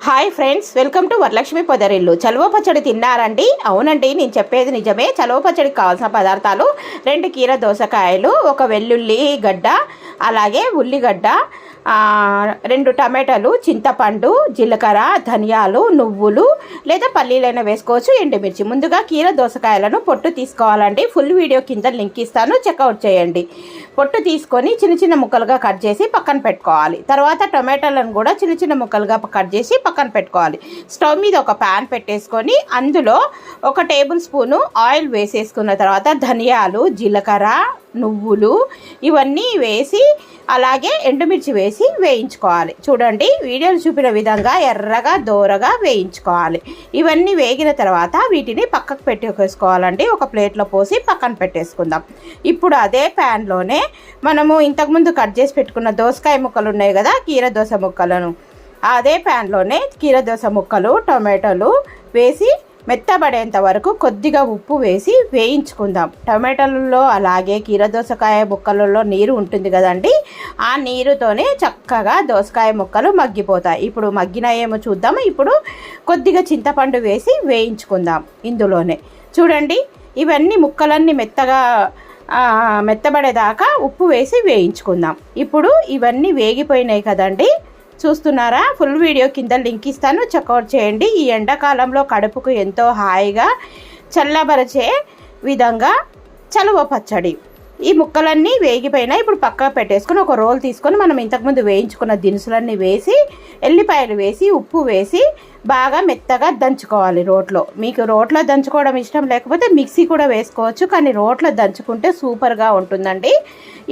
Hi friends, welcome to Varalakshmi Podarillu. చలువ పచ్చడి తిన్నారండి? అవునండి, నేను చెప్పేది నిజమే. చలువ పచ్చడికి కావాల్సిన పదార్థాలు 2 కీర దోసకాయలు, 1 వెల్లుల్లి గడ్డ, అలాగే ఉల్లిగడ్డ, 2 టమాటాలు, చింతపండు, జీలకర్ర, ధనియాలు, నువ్వులు లేదా పల్లీలైనా వేసుకోవచ్చు, ఎండుమిర్చి. ముందుగా కీర దోసకాయలను పొట్టు తీసుకోవాలండి. ఫుల్ వీడియో కింద లింక్ ఇస్తాను, చెక్అవుట్ చేయండి. పొట్టు తీసుకొని చిన్న చిన్న ముక్కలుగా కట్ చేసి పక్కన పెట్టుకోవాలి. తర్వాత టమాటాలను కూడా చిన్న చిన్న ముక్కలుగా కట్ చేసి పక్కన పెట్టుకోవాలి. స్టవ్ మీద ఒక ప్యాన్ పెట్టేసుకొని అందులో 1 టేబుల్ స్పూను ఆయిల్ వేసేసుకున్న తర్వాత ధనియాలు, జీలకర్ర, నువ్వులు ఇవన్నీ వేసి అలాగే ఎండుమిర్చి వేసి వేయించుకోవాలి. చూడండి, వీడియోలు చూపిన విధంగా ఎర్రగా దోరగా వేయించుకోవాలి. ఇవన్నీ వేగిన తర్వాత వీటిని పక్కకు పెట్టేసుకోవాలండి. ఒక ప్లేట్లో పోసి పక్కన పెట్టేసుకుందాం. ఇప్పుడు అదే ప్యాన్లోనే మనము ఇంతకుముందు కట్ చేసి పెట్టుకున్న దోసకాయ ముక్కలు ఉన్నాయి కదా, కీర దోస ముక్కలను, అదే ప్యాన్లోనే కీర దోస ముక్కలు, టమాటాలు వేసి మెత్తబడేంత వరకు కొద్దిగా ఉప్పు వేసి వేయించుకుందాం. టమాటాలలో అలాగే కీర దోసకాయ ముక్కలలో నీరు ఉంటుంది కదండి, ఆ నీరుతోనే చక్కగా దోసకాయ ముక్కలు మగ్గిపోతాయి. ఇప్పుడు మగ్గినాయేమో చూద్దాం. ఇప్పుడు కొద్దిగా చింతపండు వేసి వేయించుకుందాం. ఇందులోనే చూడండి, ఇవన్నీ ముక్కలన్నీ మెత్తబడేదాకా ఉప్పు వేసి వేయించుకుందాం. ఇప్పుడు ఇవన్నీ వేగిపోయినాయి కదండి, చూస్తున్నారా? ఫుల్ వీడియో కింద లింక్ ఇస్తాను, చెక్అవుట్ చేయండి. ఈ ఎండాకాలంలో కడుపుకు ఎంతో హాయిగా చల్లబరిచే విధంగా చలువ పచ్చడి. ఈ ముక్కలన్నీ వేగిపోయినా ఇప్పుడు పక్కకు పెట్టేసుకొని ఒక రోల్ తీసుకొని మనం ఇంతకుముందు వేయించుకున్న దినుసులన్నీ వేసి, ఎల్లిపాయలు వేసి, ఉప్పు వేసి బాగా మెత్తగా దంచుకోవాలి రోట్లో. మీకు రోట్లో దంచుకోవడం ఇష్టం లేకపోతే మిక్సీ కూడా వేసుకోవచ్చు, కానీ రోట్లో దంచుకుంటే సూపర్గా ఉంటుందండి.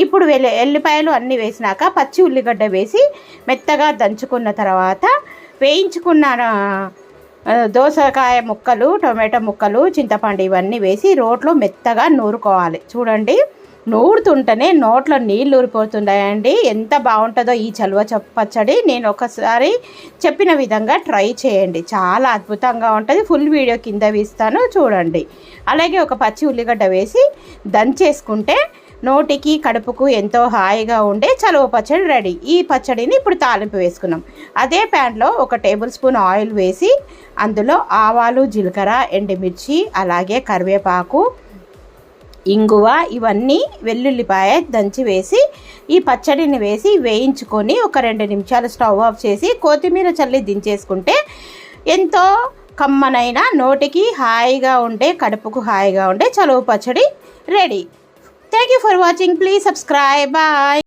ఇప్పుడు ఎల్లిపాయలు అన్నీ వేసినాక పచ్చి ఉల్లిగడ్డ వేసి మెత్తగా దంచుకున్న తర్వాత వేయించుకున్న దోసకాయ ముక్కలు, టొమాటో ముక్కలు, చింతపండు ఇవన్నీ వేసి రోట్లో మెత్తగా నూరుకోవాలి. చూడండి, నూరుతుంటేనే నోట్లో నీళ్ళు ఊరిపోతున్నాయండి. ఎంత బాగుంటుందో ఈ చలువ పచ్చడి. నేను ఒకసారి చెప్పిన విధంగా ట్రై చేయండి, చాలా అద్భుతంగా ఉంటుంది. ఫుల్ వీడియో కింద ఇస్తాను, చూడండి. అలాగే ఒక పచ్చి ఉల్లిగడ్డ వేసి దంచేసుకుంటే నోటికి కడుపుకు ఎంతో హాయిగా ఉండే చలువ పచ్చడి రెడీ. ఈ పచ్చడిని ఇప్పుడు తాలింపు వేసుకున్నాం. అదే ప్యాన్లో 1 టేబుల్ స్పూన్ ఆయిల్ వేసి అందులో ఆవాలు, జీలకర్ర, ఎండుమిర్చి, అలాగే కరివేపాకు, ఇంగువ, ఇవన్నీ వెల్లుల్లిపాయ దంచి వేసి ఈ పచ్చడిని వేసి వేయించుకొని ఒక 2 నిమిషాలు స్టవ్ ఆఫ్ చేసి కొత్తిమీర చల్లి దించేసుకుంటే ఎంతో కమ్మనైన, నోటికి హాయిగా ఉండే, కడుపుకు హాయిగా ఉండే చలువ పచ్చడి ready. Thank you for watching. Please subscribe. Bye.